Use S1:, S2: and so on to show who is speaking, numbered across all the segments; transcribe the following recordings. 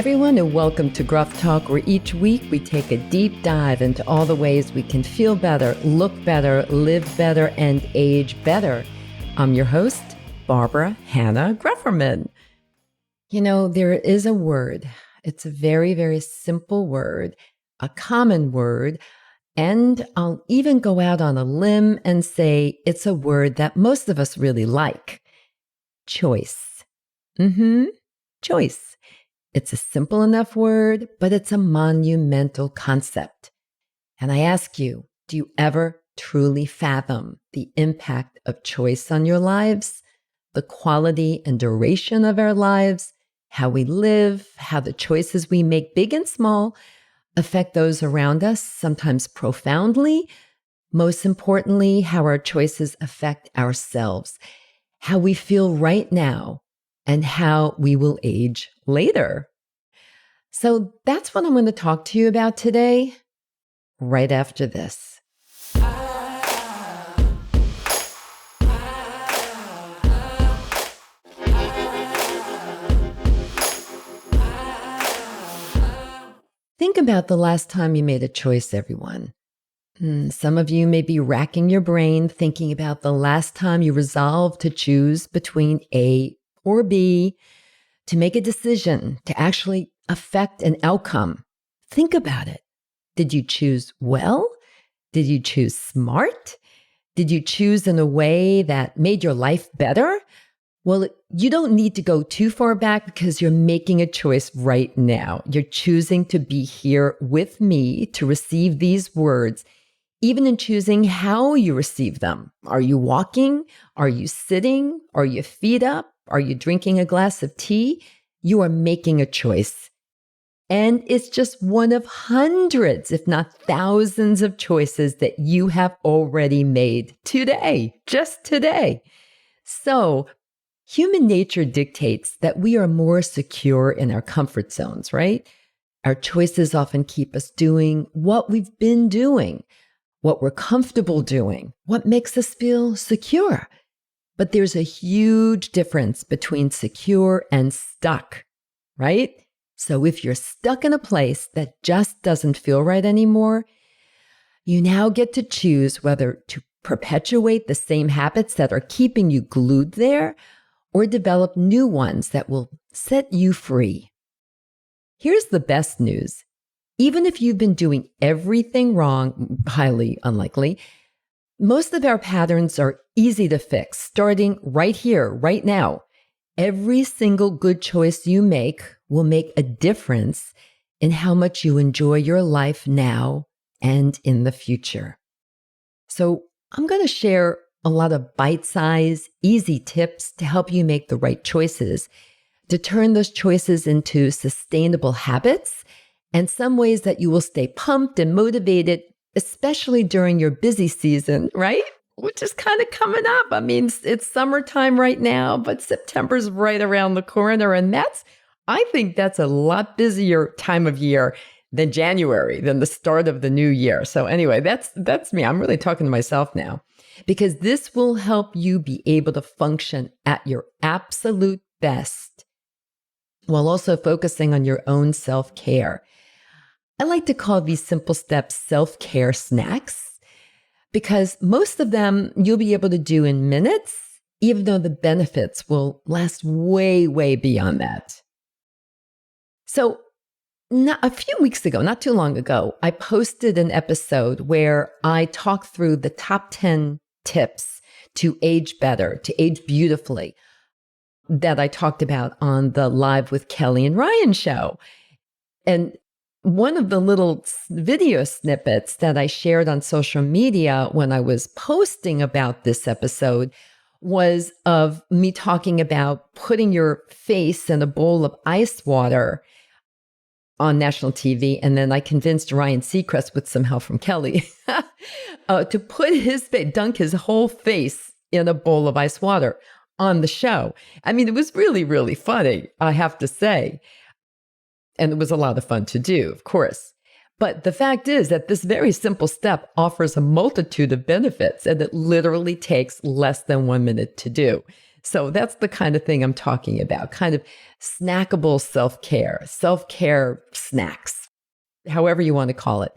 S1: everyone, and welcome to GRUFFtalk, where each week we take a deep dive into all the ways we can feel better, look better, live better, and age better. I'm your host, Barbara Hannah Grufferman. You know, there is a word. It's a very, very simple word, a common word, and I'll even go out on a limb and say it's a word that most of us really like. Choice. Choice. It's a simple enough word, but it's a monumental concept. And I ask you, do you ever truly fathom the impact of choice on your lives, the quality and duration of our lives, how we live, how the choices we make, big and small, affect those around us, sometimes profoundly? Most importantly, how our choices affect ourselves, how we feel right now, and how we will age later. So that's what I'm going to talk to you about today, right after this. Think about the last time you made a choice, everyone. Some of you may be racking your brain thinking about the last time you resolved to choose between A or B, to make a decision, to actually affect an outcome. Think about it. Did you choose well? Did you choose smart? Did you choose in a way that made your life better? Well, you don't need to go too far back because you're making a choice right now. You're choosing to be here with me to receive these words, even in choosing how you receive them. Are you walking? Are you sitting? Are your feet up? Are you drinking a glass of tea? You are making a choice. And it's just one of hundreds, if not thousands of choices that you have already made today, just today. So human nature dictates that we are more secure in our comfort zones, right? Our choices often keep us doing what we've been doing, what we're comfortable doing, what makes us feel secure. But there's a huge difference between secure and stuck, right? So if you're stuck in a place that just doesn't feel right anymore, you now get to choose whether to perpetuate the same habits that are keeping you glued there or develop new ones that will set you free. Here's the best news. Even if you've been doing everything wrong, highly unlikely, most of our patterns are easy to fix, starting right here, right now. Every single good choice you make will make a difference in how much you enjoy your life now and in the future. So I'm going to share a lot of bite-sized, easy tips to help you make the right choices, to turn those choices into sustainable habits, and some ways that you will stay pumped and motivated, especially during your busy season, right? Which is kind of coming up. I mean, it's summertime right now, but September's right around the corner. And I think that's a lot busier time of year than January, than the start of the new year. So anyway, that's me. I'm really talking to myself now, because this will help you be able to function at your absolute best while also focusing on your own self-care. I like to call these simple steps self-care snacks, because most of them you'll be able to do in minutes, even though the benefits will last way, way beyond that. So a few weeks ago, not too long ago, I posted an episode where I talked through the top 10 tips to age better, to age beautifully, that I talked about on the Live with Kelly and Ryan show. And one of the little video snippets that I shared on social media when I was posting about this episode was of me talking about putting your face in a bowl of ice water on national TV. And then I convinced Ryan Seacrest, with some help from Kelly, to put dunk his whole face in a bowl of ice water on the show. I mean, it was really, really funny, I have to say. And it was a lot of fun to do, of course. But the fact is that this very simple step offers a multitude of benefits, and it literally takes less than 1 minute to do. So that's the kind of thing I'm talking about, kind of snackable self-care snacks, however you want to call it.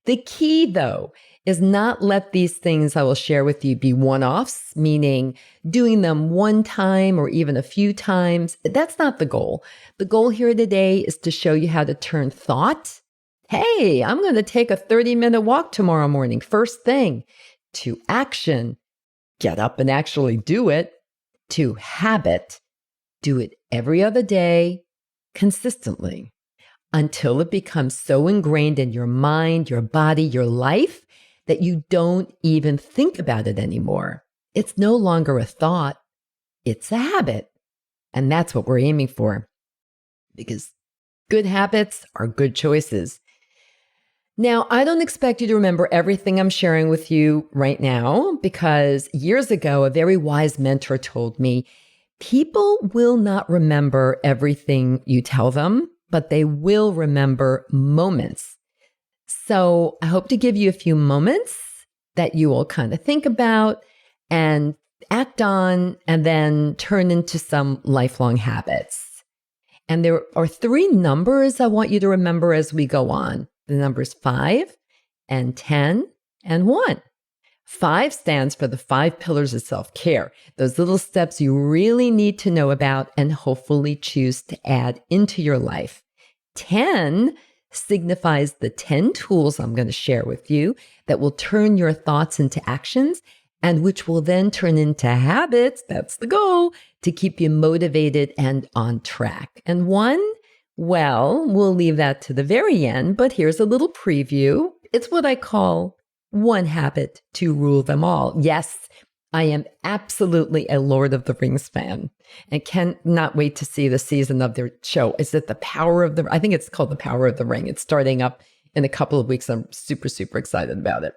S1: The key, though, is not let these things I will share with you be one-offs, meaning doing them one time or even a few times. That's not the goal. The goal here today is to show you how to turn thought, hey, I'm going to take a 30-minute walk tomorrow morning, first thing, to action, get up and actually do it, to habit, do it every other day, consistently, until it becomes so ingrained in your mind, your body, your life, that you don't even think about it anymore. It's no longer a thought, it's a habit. And that's what we're aiming for, because good habits are good choices. Now, I don't expect you to remember everything I'm sharing with you right now, because years ago, a very wise mentor told me, people will not remember everything you tell them, but they will remember moments. So I hope to give you a few moments that you will kind of think about and act on, and then turn into some lifelong habits. And there are 3 numbers I want you to remember as we go on. The numbers 5 and 10 and 1. 5 stands for the 5 pillars of self-care, those little steps you really need to know about and hopefully choose to add into your life. 10 signifies the 10 tools I'm going to share with you that will turn your thoughts into actions, and which will then turn into habits, that's the goal, to keep you motivated and on track. And 1, well, we'll leave that to the very end, but here's a little preview. It's what I call one habit to rule them all. Yes, I am absolutely a Lord of the Rings fan and cannot wait to see the season of their show. Is it I think it's called The Power of the Ring. It's starting up in a couple of weeks. I'm super, super excited about it.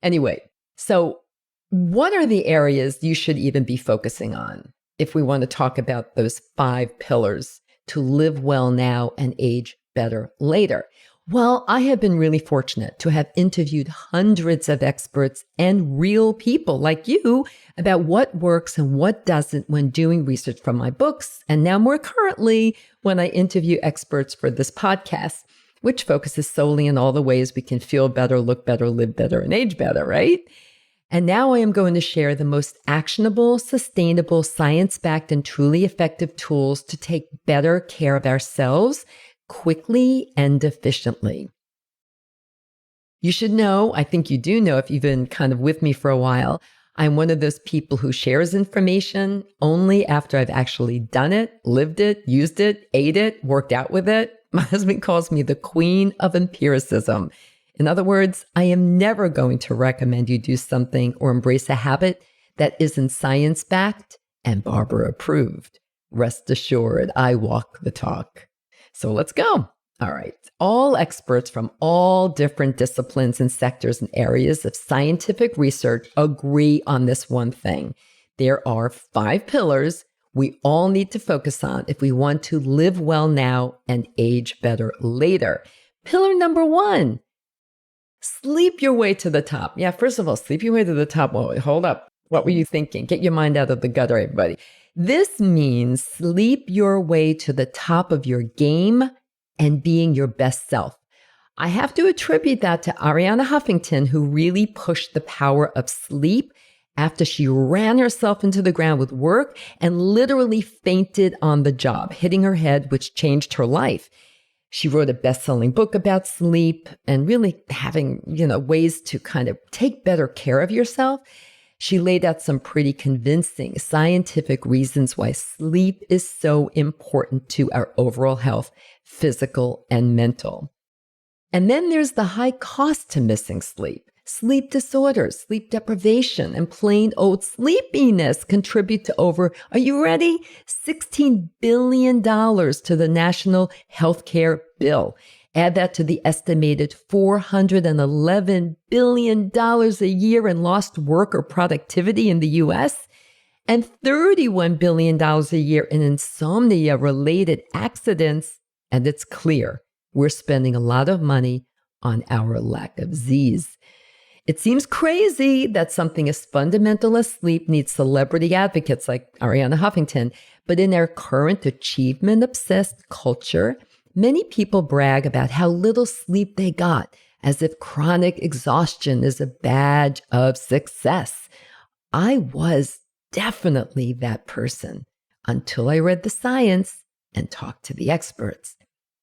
S1: Anyway, so what are the areas you should even be focusing on if we want to talk about those 5 pillars to live well now and age better later? Well, I have been really fortunate to have interviewed hundreds of experts and real people like you about what works and what doesn't when doing research from my books, and now more currently when I interview experts for this podcast, which focuses solely on all the ways we can feel better, look better, live better, and age better, right? And now I am going to share the most actionable, sustainable, science-backed, and truly effective tools to take better care of ourselves quickly and efficiently. You should know, I think you do know if you've been kind of with me for a while, I'm one of those people who shares information only after I've actually done it, lived it, used it, ate it, worked out with it. My husband calls me the queen of empiricism. In other words, I am never going to recommend you do something or embrace a habit that isn't science-backed and Barbara approved. Rest assured, I walk the talk. So let's go. All right. All experts from all different disciplines and sectors and areas of scientific research agree on this one thing. There are 5 pillars we all need to focus on if we want to live well now and age better later. Pillar number 1, sleep your way to the top. Yeah, first of all, sleep your way to the top. Whoa, hold up. What were you thinking? Get your mind out of the gutter, everybody. This means sleep your way to the top of your game and being your best self. I have to attribute that to Arianna Huffington, who really pushed the power of sleep after she ran herself into the ground with work and literally fainted on the job, hitting her head, which changed her life. She wrote a best-selling book about sleep and really having, ways to kind of take better care of yourself. She laid out some pretty convincing scientific reasons why sleep is so important to our overall health, physical and mental. And then there's the high cost to missing sleep. Sleep disorders, sleep deprivation, and plain old sleepiness contribute to over, are you ready? $16 billion to the national healthcare bill. Add that to the estimated $411 billion a year in lost work or productivity in the U.S., and $31 billion a year in insomnia-related accidents, and it's clear we're spending a lot of money on our lack of Z's. It seems crazy that something as fundamental as sleep needs celebrity advocates like Arianna Huffington, but in our current achievement-obsessed culture, many people brag about how little sleep they got, as if chronic exhaustion is a badge of success. I was definitely that person until I read the science and talked to the experts.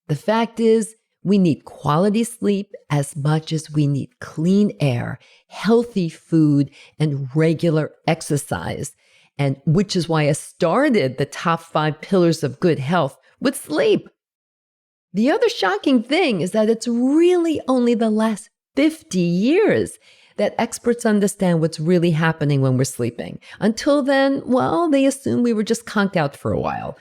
S1: The fact is, we need quality sleep as much as we need clean air, healthy food, and regular exercise. And which is why I started the top 5 pillars of good health with sleep. The other shocking thing is that it's really only the last 50 years that experts understand what's really happening when we're sleeping. Until then, well, they assumed we were just conked out for a while.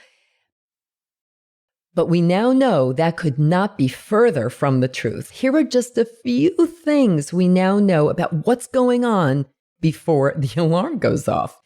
S1: But we now know that could not be further from the truth. Here are just a few things we now know about what's going on before the alarm goes off.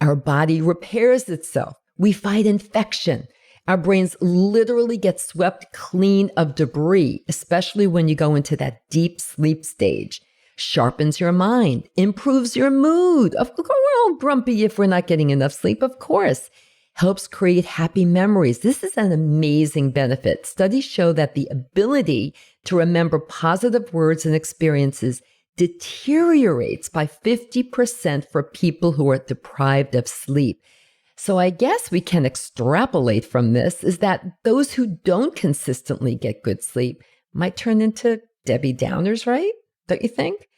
S1: Our body repairs itself. We fight infection. Our brains literally get swept clean of debris, especially when you go into that deep sleep stage. Sharpens your mind, improves your mood. Of course, we're all grumpy if we're not getting enough sleep, of course. Helps create happy memories. This is an amazing benefit. Studies show that the ability to remember positive words and experiences deteriorates by 50% for people who are deprived of sleep. So I guess we can extrapolate from this is that those who don't consistently get good sleep might turn into Debbie Downers, right? Don't you think?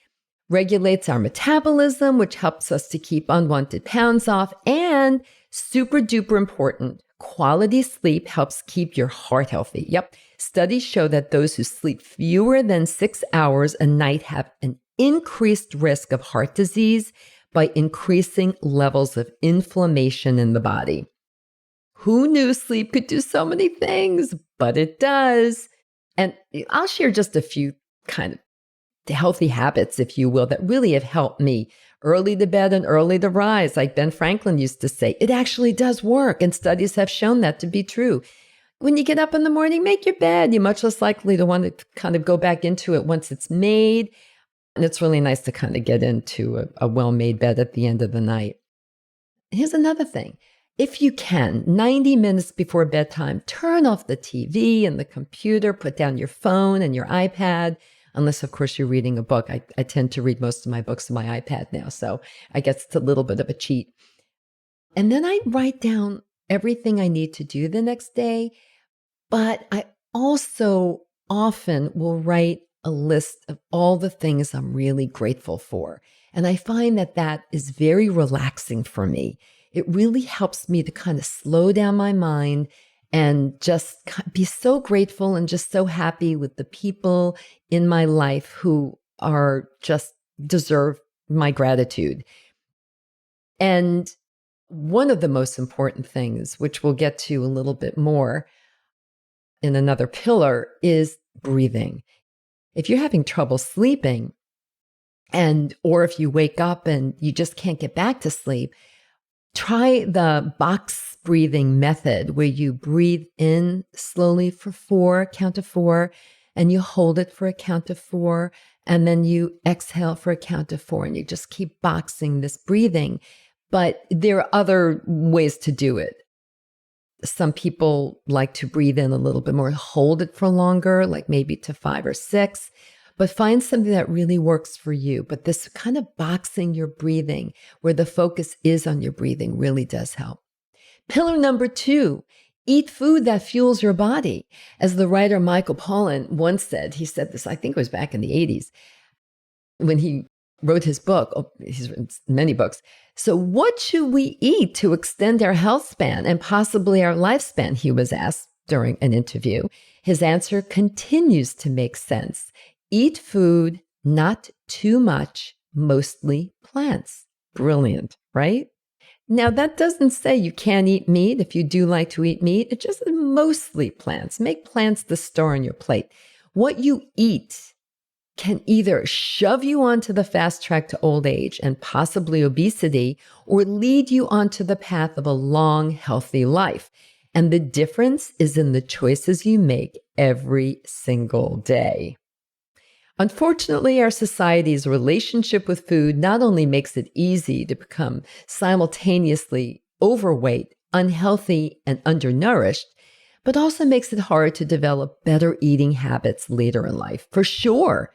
S1: Regulates our metabolism, which helps us to keep unwanted pounds off, and super duper important, quality sleep helps keep your heart healthy. Yep. Studies show that those who sleep fewer than 6 hours a night have an increased risk of heart disease by increasing levels of inflammation in the body. Who knew sleep could do so many things? But it does. And I'll share just a few kind of healthy habits, if you will, that really have helped me. Early to bed and early to rise, like Ben Franklin used to say. It actually does work, and studies have shown that to be true. When you get up in the morning, make your bed. You're much less likely to want to kind of go back into it once it's made. And it's really nice to kind of get into a well-made bed at the end of the night. Here's another thing. If you can, 90 minutes before bedtime, turn off the TV and the computer, put down your phone and your iPad. Unless, of course, you're reading a book. I tend to read most of my books on my iPad now, so I guess it's a little bit of a cheat. And then I write down everything I need to do the next day, but I also often will write a list of all the things I'm really grateful for. And I find that that is very relaxing for me. It really helps me to kind of slow down my mind and just be so grateful and just so happy with the people in my life who are just deserve my gratitude. And one of the most important things, which we'll get to a little bit more in another pillar, is breathing. If you're having trouble sleeping, or if you wake up and you just can't get back to sleep, try the box breathing method where you breathe in slowly for 4, count to 4, and you hold it for a count of 4, and then you exhale for a count of 4, and you just keep boxing this breathing. But there are other ways to do it. Some people like to breathe in a little bit more, hold it for longer, like maybe to 5 or 6. But find something that really works for you. But this kind of boxing your breathing, where the focus is on your breathing, really does help. Pillar number 2, eat food that fuels your body. As the writer Michael Pollan once said, he said this, I think it was back in the 80s, when he wrote his book. Oh, he's written many books. So what should we eat to extend our health span and possibly our lifespan, he was asked during an interview. His answer continues to make sense. Eat food, not too much, mostly plants. Brilliant, right? Now, that doesn't say you can't eat meat if you do like to eat meat. It's just mostly plants. Make plants the star on your plate. What you eat can either shove you onto the fast track to old age and possibly obesity, or lead you onto the path of a long, healthy life. And the difference is in the choices you make every single day. Unfortunately, our society's relationship with food not only makes it easy to become simultaneously overweight, unhealthy, and undernourished, but also makes it hard to develop better eating habits later in life. For sure,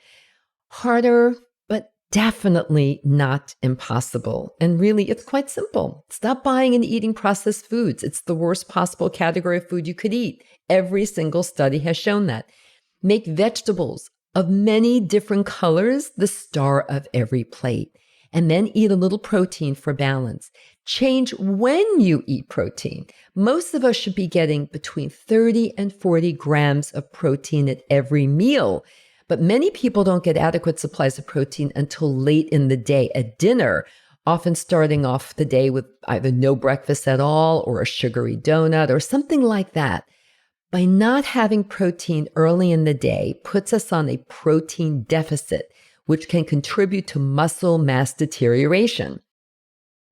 S1: harder, but definitely not impossible. And really, it's quite simple. Stop buying and eating processed foods. It's the worst possible category of food you could eat. Every single study has shown that. Make vegetables of many different colors the star of every plate, and then eat a little protein for balance. Change when you eat protein. Most of us should be getting between 30 and 40 grams of protein at every meal, but many people don't get adequate supplies of protein until late in the day at dinner, often starting off the day with either no breakfast at all or a sugary donut or something like that. By not having protein early in the day puts us on a protein deficit, which can contribute to muscle mass deterioration.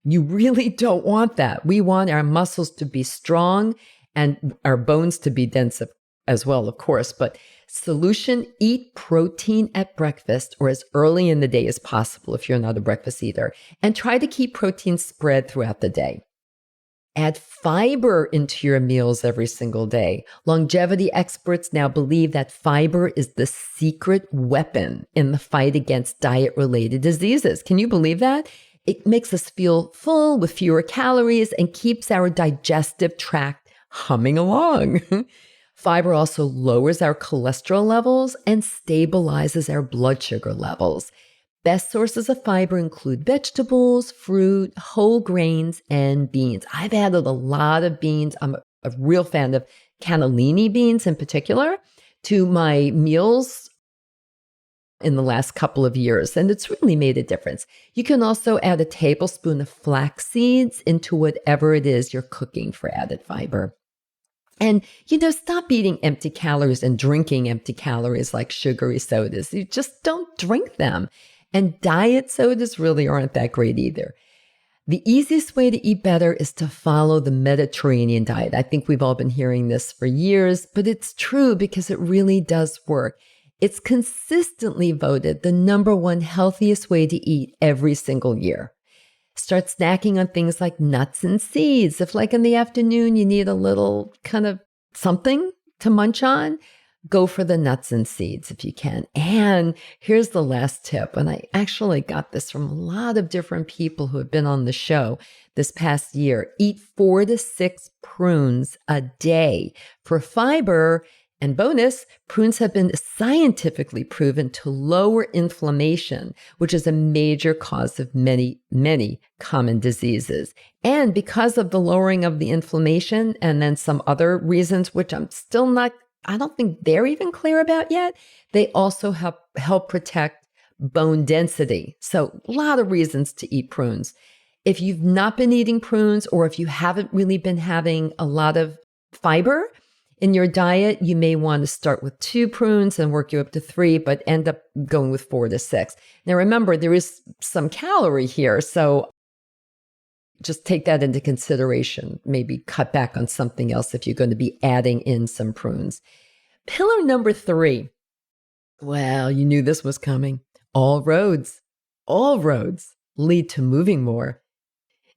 S1: You really don't want that. We want our muscles to be strong and our bones to be dense as well, of course. But solution, eat protein at breakfast or as early in the day as possible if you're not a breakfast eater, and try to keep protein spread throughout the day. Add fiber into your meals every single day. Longevity experts now believe that fiber is the secret weapon in the fight against diet-related diseases. Can you believe that? It makes us feel full with fewer calories and keeps our digestive tract humming along. Fiber also lowers our cholesterol levels and stabilizes our blood sugar levels. Best sources of fiber include vegetables, fruit, whole grains, and beans. I've added a lot of beans. I'm a real fan of cannellini beans in particular to my meals in the last couple of years, and it's really made a difference. You can also add a tablespoon of flax seeds into whatever it is you're cooking for added fiber. And, stop eating empty calories and drinking empty calories like sugary sodas. You just don't drink them. And diet sodas really aren't that great either. The easiest way to eat better is to follow the Mediterranean diet. I think we've all been hearing this for years, but it's true because it really does work. It's consistently voted the #1 healthiest way to eat every single year. Start snacking on things like nuts and seeds. If like in the afternoon you need a little kind of something to munch on, go for the nuts and seeds if you can. And here's the last tip. And I actually got this from a lot of different people who have been on the show this past year. Eat 4 to 6 prunes a day for fiber. And bonus, prunes have been scientifically proven to lower inflammation, which is a major cause of many, many common diseases. And because of the lowering of the inflammation and then some other reasons, which I don't think they're even clear about yet, they also help protect bone density. So a lot of reasons to eat prunes. If you've not been eating prunes, or if you haven't really been having a lot of fiber in your diet, you may want to start with 2 prunes and work you up to 3, but end up going with 4 to 6. Now remember, there is some calorie here, so just take that into consideration. Maybe cut back on something else if you're going to be adding in some prunes. Pillar number 3. Well, you knew this was coming. All roads lead to moving more.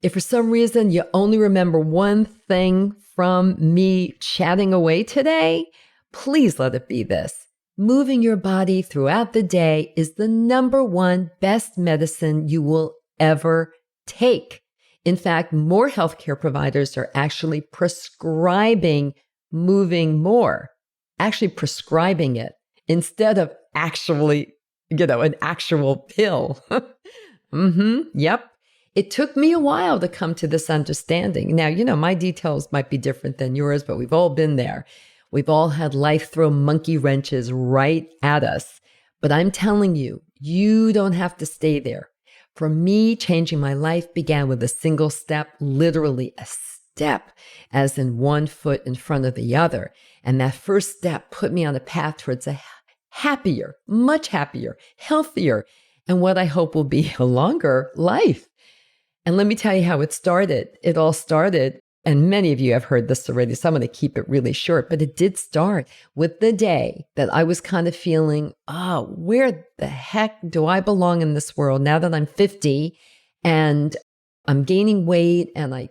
S1: If for some reason you only remember one thing from me chatting away today, please let it be this. Moving your body throughout the day is the #1 best medicine you will ever take. In fact, more healthcare providers are actually prescribing moving more, actually prescribing it instead of actually, an actual pill. Yep. It took me a while to come to this understanding. Now, my details might be different than yours, but we've all been there. We've all had life throw monkey wrenches right at us. But I'm telling you, you don't have to stay there. For me, changing my life began with a single step, literally a step, as in one foot in front of the other. And that first step put me on a path towards a happier, much happier, healthier, and what I hope will be a longer life. And let me tell you how it started. It all started And many of you have heard this already, so I'm going to keep it really short. But it did start with the day that I was kind of feeling, oh, where the heck do I belong in this world now that I'm 50 and I'm gaining weight and I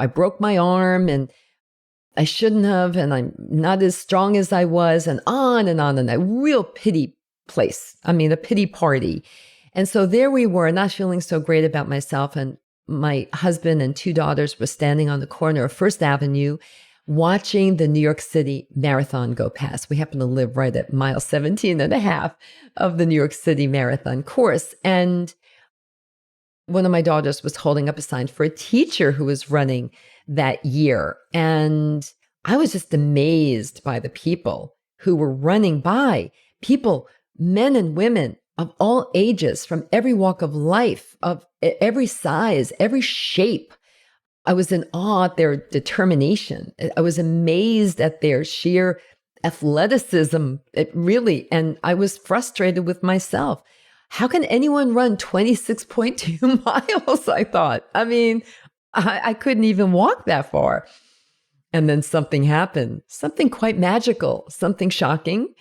S1: broke my arm and I shouldn't have, and I'm not as strong as I was, and on and on, and a real pity place. I mean, a pity party. And so there we were, not feeling so great about myself. And my husband and 2 daughters were standing on the corner of First Avenue watching the New York City Marathon go past. We happen to live right at mile 17 and a half of the New York City Marathon course. And one of my daughters was holding up a sign for a teacher who was running that year. And I was just amazed by the people who were running by. People, men and women of all ages, from every walk of life, of every size, every shape. I was in awe at their determination. I was amazed at their sheer athleticism, and I was frustrated with myself. How can anyone run 26.2 miles? I thought. I mean, I couldn't even walk that far. And then something happened, something quite magical, something shocking.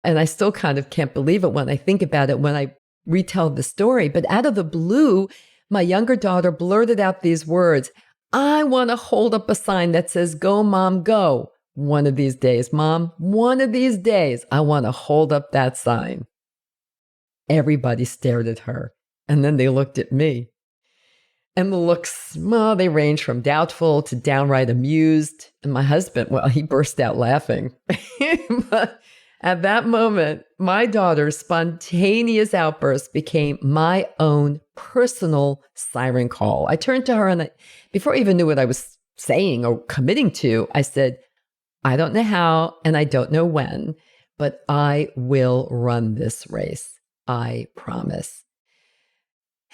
S1: And I still kind of can't believe it when I think about it, when I retell the story. But out of the blue, my younger daughter blurted out these words, I want to hold up a sign that says, go, Mom, go. One of these days, Mom, one of these days, I want to hold up that sign. Everybody stared at her, and then they looked at me. And the looks, well, they range from doubtful to downright amused. And my husband, well, he burst out laughing. But at that moment, my daughter's spontaneous outburst became my own personal siren call. I turned to her and before I even knew what I was saying or committing to, I said, I don't know how and I don't know when, but I will run this race. I promise.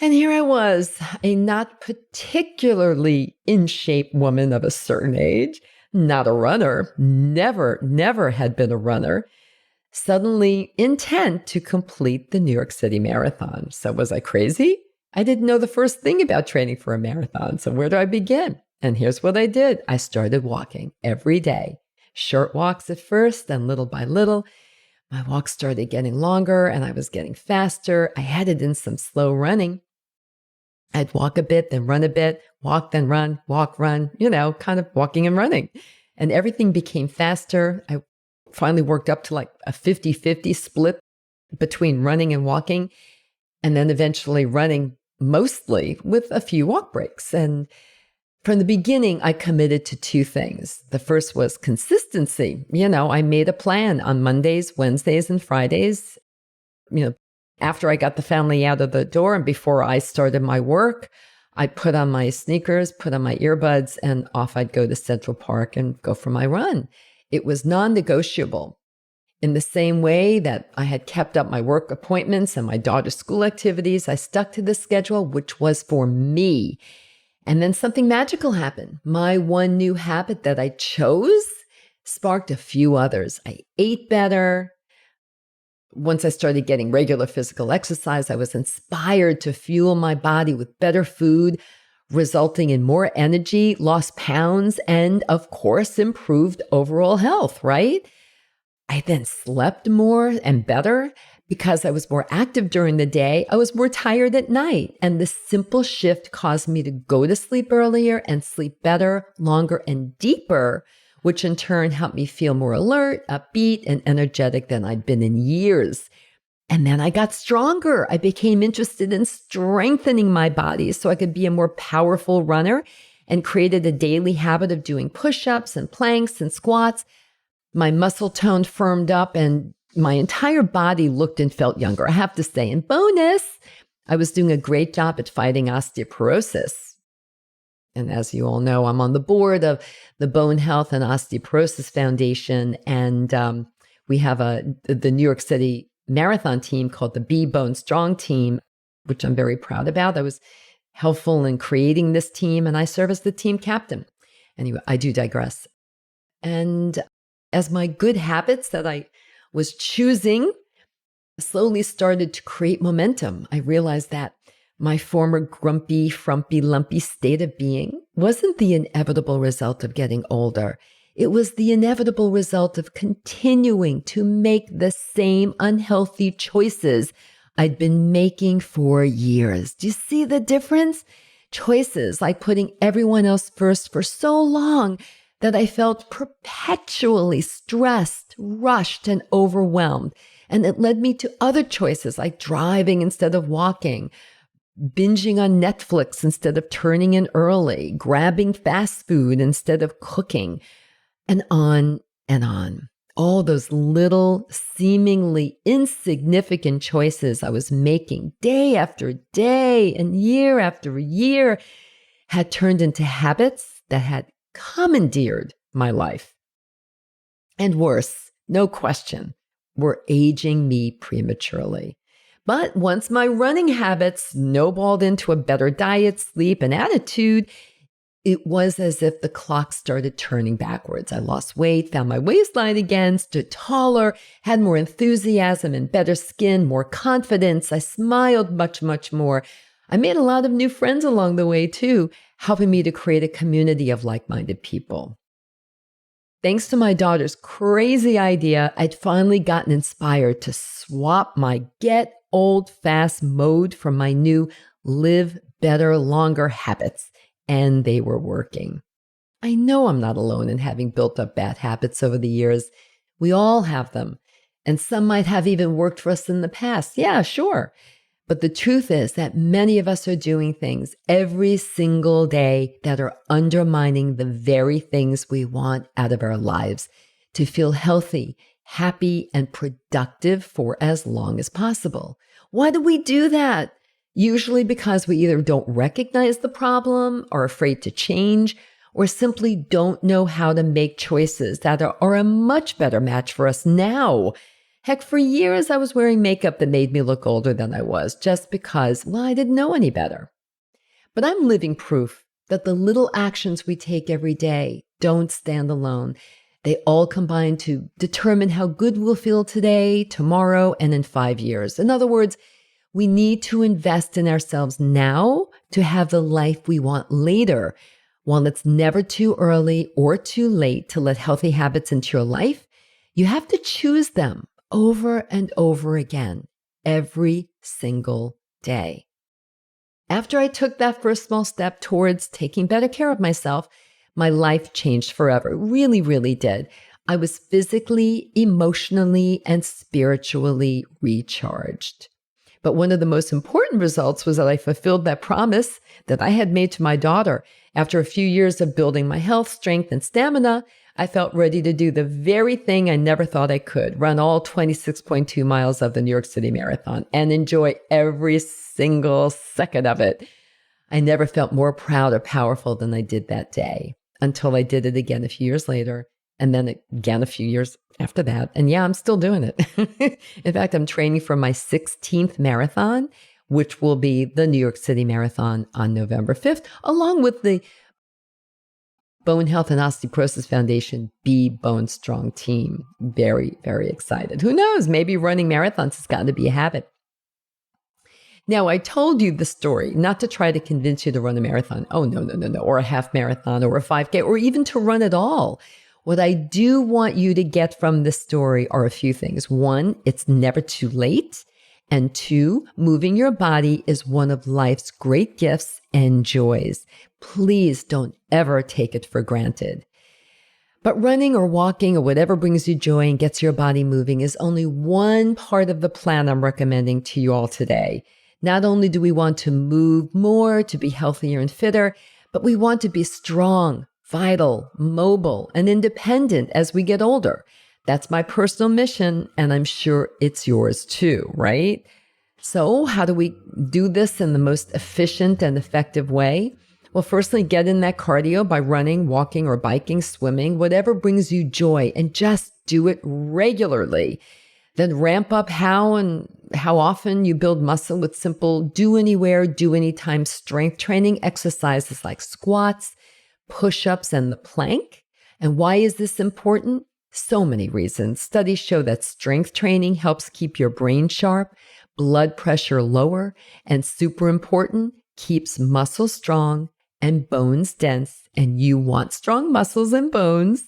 S1: And here I was, a not particularly in shape woman of a certain age, not a runner, never had been a runner, suddenly intent to complete the New York City Marathon. So was I crazy? I didn't know the first thing about training for a marathon. So where do I begin? And here's what I did. I started walking every day. Short walks at first, then little by little. My walks started getting longer and I was getting faster. I added in some slow running. I'd walk a bit, then run a bit, walk, then run, walk, run, kind of walking and running. And everything became faster. I finally worked up to like a 50-50 split between running and walking, and then eventually running mostly with a few walk breaks. And from the beginning, I committed to 2 things. The first was consistency. I made a plan on Mondays, Wednesdays, and Fridays. After I got the family out of the door and before I started my work, I'd put on my sneakers, put on my earbuds, and off I'd go to Central Park and go for my run. It was non-negotiable. In the same way that I had kept up my work appointments and my daughter's school activities, I stuck to the schedule, which was for me. And then something magical happened. My one new habit that I chose sparked a few others. I ate better. Once I started getting regular physical exercise, I was inspired to fuel my body with better food, resulting in more energy, lost pounds, and of course, improved overall health, right? I then slept more and better. Because I was more active during the day, I was more tired at night. And this simple shift caused me to go to sleep earlier and sleep better, longer, and deeper, which in turn helped me feel more alert, upbeat, and energetic than I'd been in years. And then I got stronger. I became interested in strengthening my body so I could be a more powerful runner and created a daily habit of doing push-ups and planks and squats. My muscle tone firmed up and my entire body looked and felt younger, I have to say. And bonus, I was doing a great job at fighting osteoporosis. And as you all know, I'm on the board of the Bone Health and Osteoporosis Foundation. And we have the New York City Marathon team called the Be Bone Strong team, which I'm very proud about. I was helpful in creating this team, and I serve as the team captain. Anyway, I do digress. And as my good habits that I was choosing slowly started to create momentum, I realized that My former grumpy, frumpy, lumpy state of being wasn't the inevitable result of getting older. It was the inevitable result of continuing to make the same unhealthy choices I'd been making for years. Do you see the difference? Choices like putting everyone else first for so long that I felt perpetually stressed, rushed, and overwhelmed. And it led me to other choices like driving instead of walking, binging on Netflix instead of turning in early, grabbing fast food instead of cooking, and on and on. All those little, seemingly insignificant choices I was making day after day and year after year had turned into habits that had commandeered my life. And worse, no question, were aging me prematurely. But once my running habits snowballed into a better diet, sleep, and attitude, it was as if the clock started turning backwards. I lost weight, found my waistline again, stood taller, had more enthusiasm and better skin, more confidence. I smiled much, much more. I made a lot of new friends along the way too, helping me to create a community of like-minded people. Thanks to my daughter's crazy idea, I'd finally gotten inspired to swap my get old fast mode for my new live better, longer habits. And they were working. I know I'm not alone in having built up bad habits over the years. We all have them. And some might have even worked for us in the past. Yeah, sure. But the truth is that many of us are doing things every single day that are undermining the very things we want out of our lives to feel healthy, happy, and productive for as long as possible. Why do we do that? Usually because we either don't recognize the problem, are afraid to change, or simply don't know how to make choices that are a much better match for us now. Heck, for years I was wearing makeup that made me look older than I was just because, well, I didn't know any better. But I'm living proof that the little actions we take every day don't stand alone. They all combine to determine how good we'll feel today, tomorrow, and in 5 years. In other words, we need to invest in ourselves now to have the life we want later. While it's never too early or too late to let healthy habits into your life, you have to choose them over and over again, every single day. After I took that first small step towards taking better care of myself, my life changed forever. It really, really did. I was physically, emotionally, and spiritually recharged. But one of the most important results was that I fulfilled that promise that I had made to my daughter. After a few years of building my health, strength, and stamina, I felt ready to do the very thing I never thought I could, run all 26.2 miles of the New York City Marathon and enjoy every single second of it. I never felt more proud or powerful than I did that day until I did it again a few years later. And then again, a few years after that. And yeah, I'm still doing it. In fact, I'm training for my 16th marathon, which will be the New York City Marathon on November 5th, along with the Bone Health and Osteoporosis Foundation Be Bone Strong team. Very, very excited. Who knows? Maybe running marathons has gotten to be a habit. Now, I told you the story not to try to convince you to run a marathon. Oh, no, or a half marathon or a 5K or even to run at all. What I do want you to get from this story are a few things. One, it's never too late. And two, moving your body is one of life's great gifts and joys. Please don't ever take it for granted. But running or walking or whatever brings you joy and gets your body moving is only one part of the plan I'm recommending to you all today. Not only do we want to move more to be healthier and fitter, but we want to be strong, vital, mobile, and independent as we get older. That's my personal mission, and I'm sure it's yours too, right? So how do we do this in the most efficient and effective way? Well, firstly, get in that cardio by running, walking, or biking, swimming, whatever brings you joy, and just do it regularly. Then ramp up how and how often you build muscle with simple do anywhere, do anytime strength training exercises like squats, push-ups, and the plank. And why is this important? So many reasons. Studies show that strength training helps keep your brain sharp, blood pressure lower, and super important, keeps muscles strong and bones dense. And you want strong muscles and bones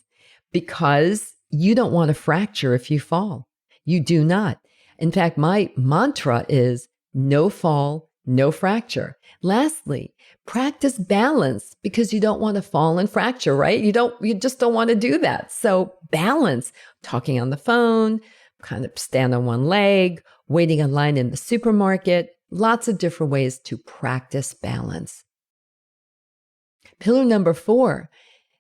S1: because you don't want to fracture if you fall. You do not. In fact, my mantra is no fall, no fracture. Lastly, practice balance because you don't want to fall and fracture, right? You just don't want to do that. So balance, talking on the phone, kind of stand on one leg, waiting in line in the supermarket, lots of different ways to practice balance. Pillar number 4,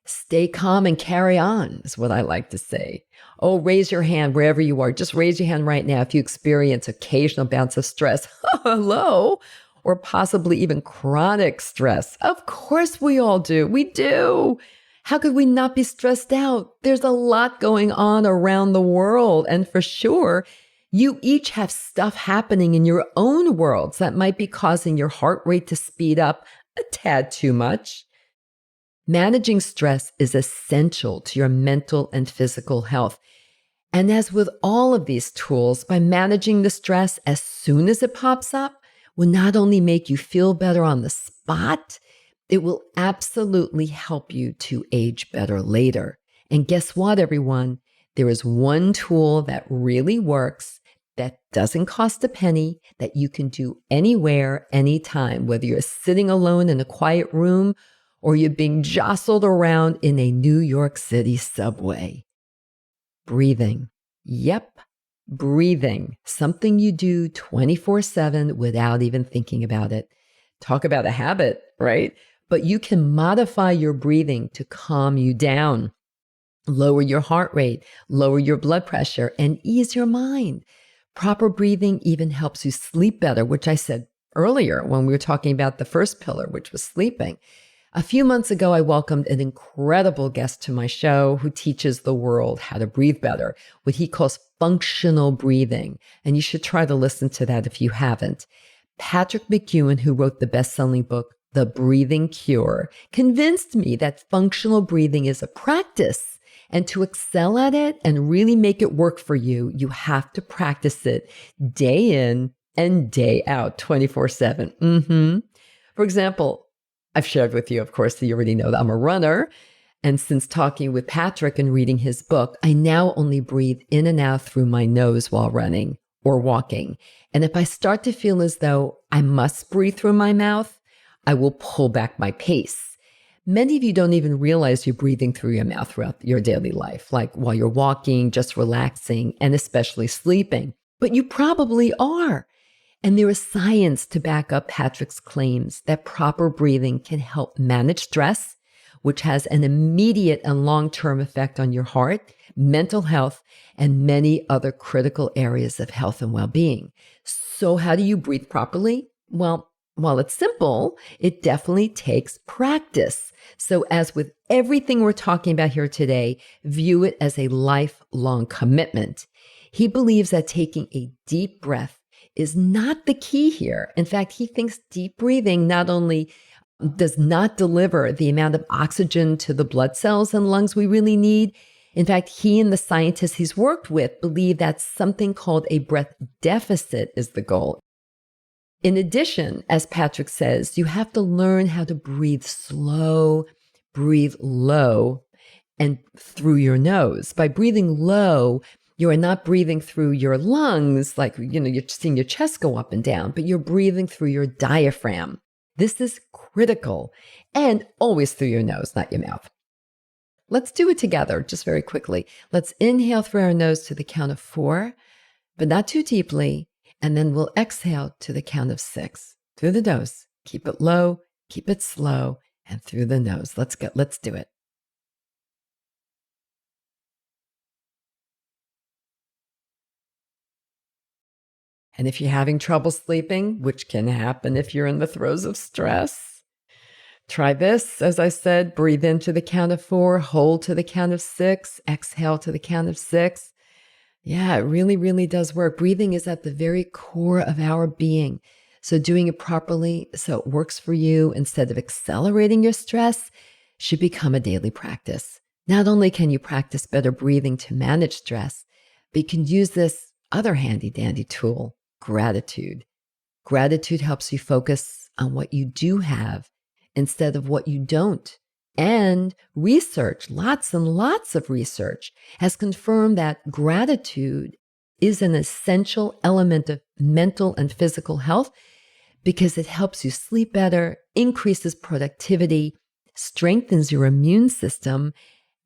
S1: stay calm and carry on is what I like to say. Oh, raise your hand wherever you are. Just raise your hand right now if you experience occasional bouts of stress. Hello. Or possibly even chronic stress. Of course we all do. We do. How could we not be stressed out? There's a lot going on around the world. And for sure, you each have stuff happening in your own worlds that might be causing your heart rate to speed up a tad too much. Managing stress is essential to your mental and physical health. And as with all of these tools, by managing the stress as soon as it pops up, will not only make you feel better on the spot, it will absolutely help you to age better later. And guess what, everyone? There is one tool that really works, that doesn't cost a penny, that you can do anywhere, anytime, whether you're sitting alone in a quiet room or you're being jostled around in a New York City subway. Breathing. Yep, breathing. Something you do 24/7 without even thinking about it. Talk about a habit, right? But you can modify your breathing to calm you down, lower your heart rate, lower your blood pressure, and ease your mind. Proper breathing even helps you sleep better, which I said earlier when we were talking about the first pillar, which was sleeping. A few months ago, I welcomed an incredible guest to my show who teaches the world how to breathe better, what he calls functional breathing. And you should try to listen to that if you haven't. Patrick McEwen, who wrote the best-selling book, The Breathing Cure, convinced me that functional breathing is a practice. And to excel at it and really make it work for you, you have to practice it day in and day out, 24/7. For example, I've shared with you, of course, that you already know that I'm a runner. And since talking with Patrick and reading his book, I now only breathe in and out through my nose while running or walking. And if I start to feel as though I must breathe through my mouth, I will pull back my pace. Many of you don't even realize you're breathing through your mouth throughout your daily life, like while you're walking, just relaxing, and especially sleeping. But you probably are. And there is science to back up Patrick's claims that proper breathing can help manage stress, which has an immediate and long-term effect on your heart, mental health, and many other critical areas of health and well-being. So how do you breathe properly? Well, while it's simple, it definitely takes practice. So as with everything we're talking about here today, view it as a lifelong commitment. He believes that taking a deep breath is not the key here. In fact, he thinks deep breathing not only does not deliver the amount of oxygen to the blood cells and lungs we really need. In fact, he and the scientists he's worked with believe that something called a breath deficit is the goal. In addition, as Patrick says, you have to learn how to breathe slow, breathe low, and through your nose. By breathing low, you are not breathing through your lungs, like, you're seeing your chest go up and down, but you're breathing through your diaphragm. This is critical, and always through your nose, not your mouth. Let's do it together, just very quickly. Let's inhale through our nose to the count of 4, but not too deeply, and then we'll exhale to the count of 6 through the nose. Keep it low, keep it slow, and through the nose. Let's go. Let's do it. And if you're having trouble sleeping, which can happen if you're in the throes of stress, try this. As I said, breathe in to the count of 4, hold to the count of 6, exhale to the count of 6. Yeah, it really, really does work. Breathing is at the very core of our being. So doing it properly so it works for you instead of accelerating your stress should become a daily practice. Not only can you practice better breathing to manage stress, but you can use this other handy dandy tool, gratitude. Gratitude helps you focus on what you do have instead of what you don't. And research, lots and lots of research, has confirmed that gratitude is an essential element of mental and physical health because it helps you sleep better, increases productivity, strengthens your immune system,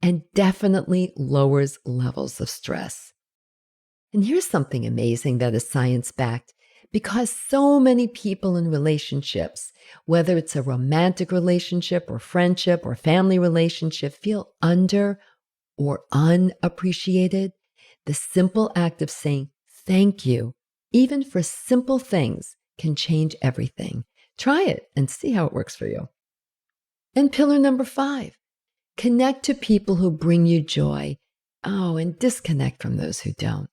S1: and definitely lowers levels of stress. And here's something amazing that is science-backed. Because so many people in relationships, whether it's a romantic relationship or friendship or family relationship, feel under or unappreciated, the simple act of saying thank you, even for simple things, can change everything. Try it and see how it works for you. And pillar number 5, connect to people who bring you joy. Oh, and disconnect from those who don't.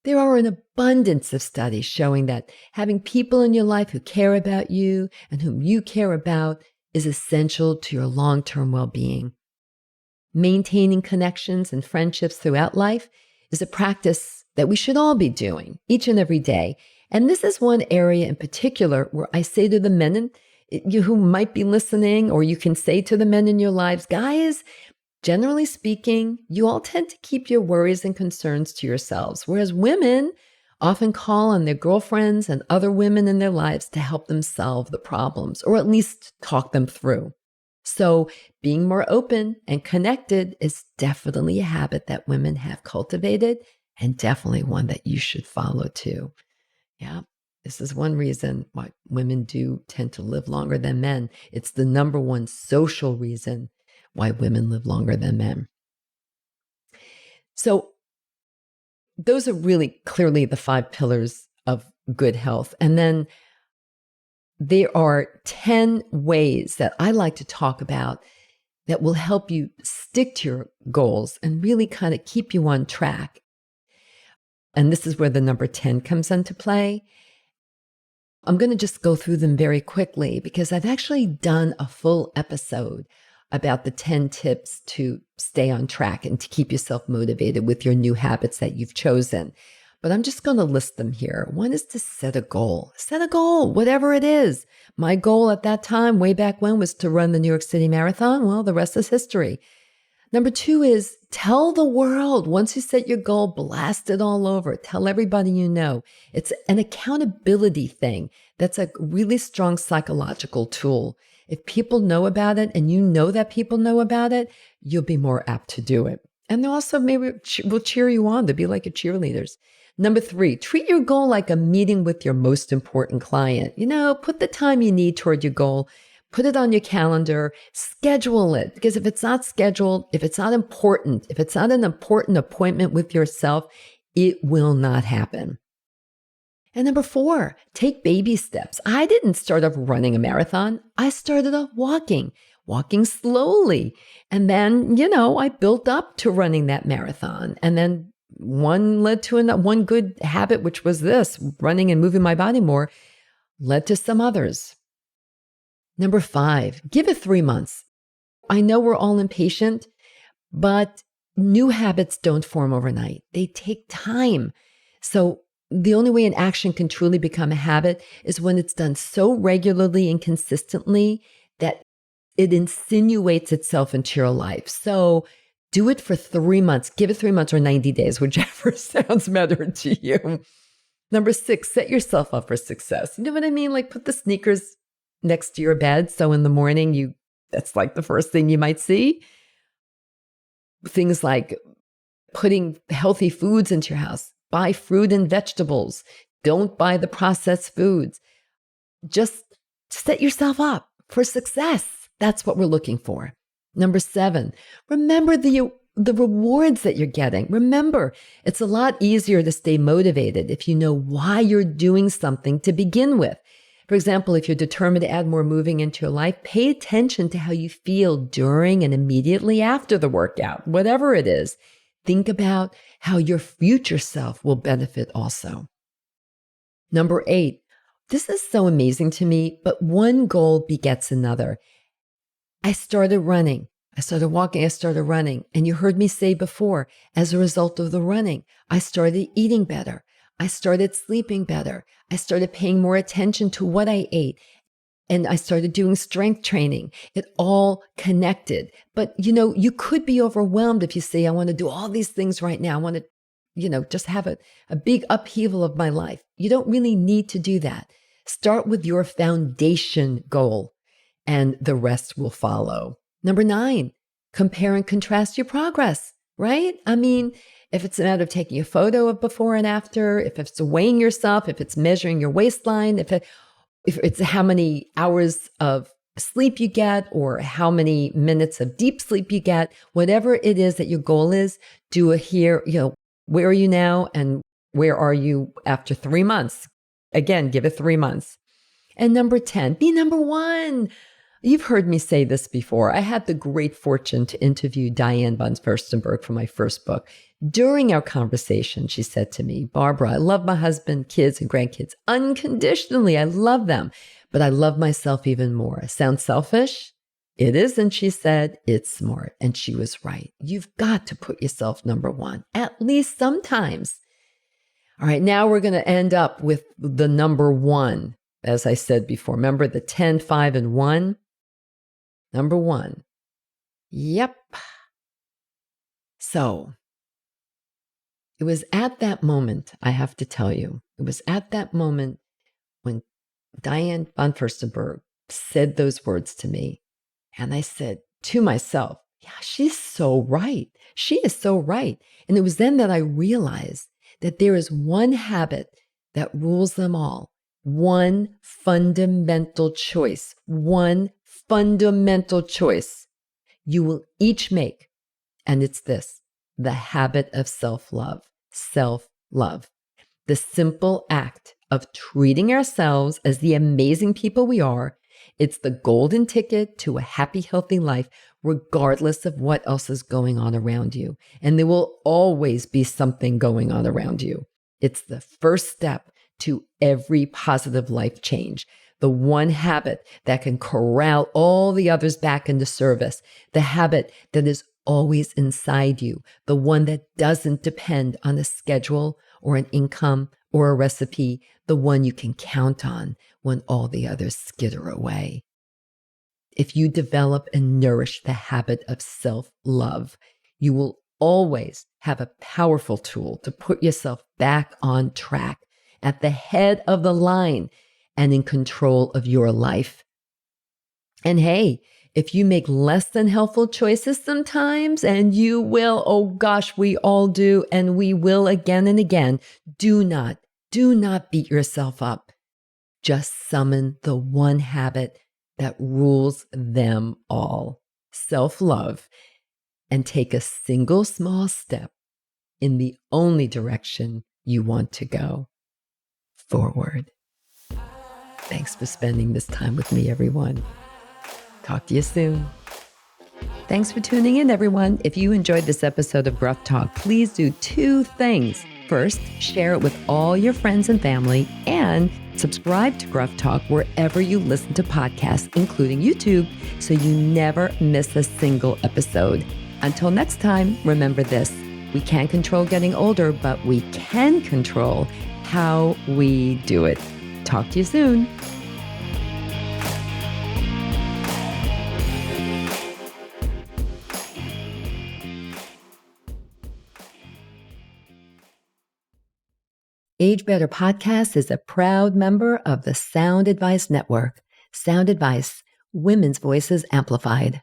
S1: There are an abundance of studies showing that having people in your life who care about you and whom you care about is essential to your long-term well-being. Maintaining connections and friendships throughout life is a practice that we should all be doing each and every day. And this is one area in particular where I say to the men who might be listening, or you can say to the men in your lives, guys, generally speaking, you all tend to keep your worries and concerns to yourselves, whereas women often call on their girlfriends and other women in their lives to help them solve the problems, or at least talk them through. So being more open and connected is definitely a habit that women have cultivated, and definitely one that you should follow too. Yeah, this is one reason why women do tend to live longer than men. It's the number one social reason why women live longer than men. So those are really clearly the 5 pillars of good health. And then there are 10 ways that I like to talk about that will help you stick to your goals and really kind of keep you on track. And this is where the number 10 comes into play. I'm going to just go through them very quickly because I've actually done a full episode about the 10 tips to stay on track and to keep yourself motivated with your new habits that you've chosen. But I'm just going to list them here. One is to set a goal. Set a goal, whatever it is. My goal at that time, way back when, was to run the New York City Marathon. Well, the rest is history. Number 2 is tell the world. Once you set your goal, blast it all over. Tell everybody you know. It's an accountability thing. That's a really strong psychological tool. If people know about it and you know that people know about it, you'll be more apt to do it. And they also maybe will cheer you on to be like your cheerleaders. Number 3, treat your goal like a meeting with your most important client. Put the time you need toward your goal. Put it on your calendar, schedule it, because if it's not scheduled, if it's not important, if it's not an important appointment with yourself, it will not happen. And number 4, take baby steps. I didn't start off running a marathon. I started off walking slowly. And then, I built up to running that marathon. And then one led to another. One good habit, which was this, running and moving my body more, led to some others. Number 5, give it 3 months. I know we're all impatient, but new habits don't form overnight. They take time. So the only way an action can truly become a habit is when it's done so regularly and consistently that it insinuates itself into your life. So do it for 3 months. Give it 3 months or 90 days, whichever sounds better to you. Number 6, set yourself up for success. You know what I mean? Like put the sneakers next to your bed. So in the morning, that's like the first thing you might see. Things like putting healthy foods into your house. Buy fruit and vegetables. Don't buy the processed foods. Just set yourself up for success. That's what we're looking for. Number 7, remember the rewards that you're getting. Remember, it's a lot easier to stay motivated if you know why you're doing something to begin with. For example, if you're determined to add more moving into your life, pay attention to how you feel during and immediately after the workout, whatever it is. Think about how your future self will benefit also. Number 8, this is so amazing to me, but one goal begets another. I started running. I started walking. I started running. And you heard me say before, as a result of the running, I started eating better. I started sleeping better. I started paying more attention to what I ate. And I started doing strength training. It all connected. But, you could be overwhelmed if you say, I want to do all these things right now. I want to, just have a big upheaval of my life. You don't really need to do that. Start with your foundation goal and the rest will follow. Number 9, compare and contrast your progress, right? I mean, if it's a matter of taking a photo of before and after, if it's weighing yourself, if it's measuring your waistline, if it's how many hours of sleep you get or how many minutes of deep sleep you get, whatever it is that your goal is, do a here, where are you now and where are you after 3 months? Again, give it 3 months. And number 10, be number 1. You've heard me say this before. I had the great fortune to interview Diane von Furstenberg for my first book. During our conversation, she said to me, Barbara, I love my husband, kids, and grandkids unconditionally. I love them, but I love myself even more. Sound selfish? It isn't, she said. It's smart. And she was right. You've got to put yourself number 1, at least sometimes. All right, now we're going to end up with the number 1. As I said before, remember the 10, 5, and 1? Number 1. Yep. So it was at that moment, I have to tell you, it was at that moment when Diane von Furstenberg said those words to me. And I said to myself, yeah, she's so right. She is so right. And it was then that I realized that there is one habit that rules them all. One fundamental choice. One fundamental choice you will each make. And it's this: the habit of self-love. Self-love. The simple act of treating ourselves as the amazing people we are. It's the golden ticket to a happy, healthy life, regardless of what else is going on around you. And there will always be something going on around you. It's the first step to every positive life change. The one habit that can corral all the others back into service. The habit that is always inside you. The one that doesn't depend on a schedule or an income or a recipe. The one you can count on when all the others skitter away. If you develop and nourish the habit of self-love, you will always have a powerful tool to put yourself back on track, at the head of the line, and in control of your life. And hey, if you make less than helpful choices sometimes, and you will, oh gosh, we all do, and we will again and again, do not beat yourself up. Just summon the one habit that rules them all, self-love, and take a single small step in the only direction you want to go, forward. Thanks for spending this time with me, everyone. Talk to you soon. Thanks for tuning in, everyone. If you enjoyed this episode of Gruff Talk, please do 2 things. First, share it with all your friends and family, and subscribe to Gruff Talk wherever you listen to podcasts, including YouTube, so you never miss a single episode. Until next time, remember this: we can't control getting older, but we can control how we do it. Talk to you soon. Age Better Podcast is a proud member of the Sound Advice Network. Sound Advice, women's voices amplified.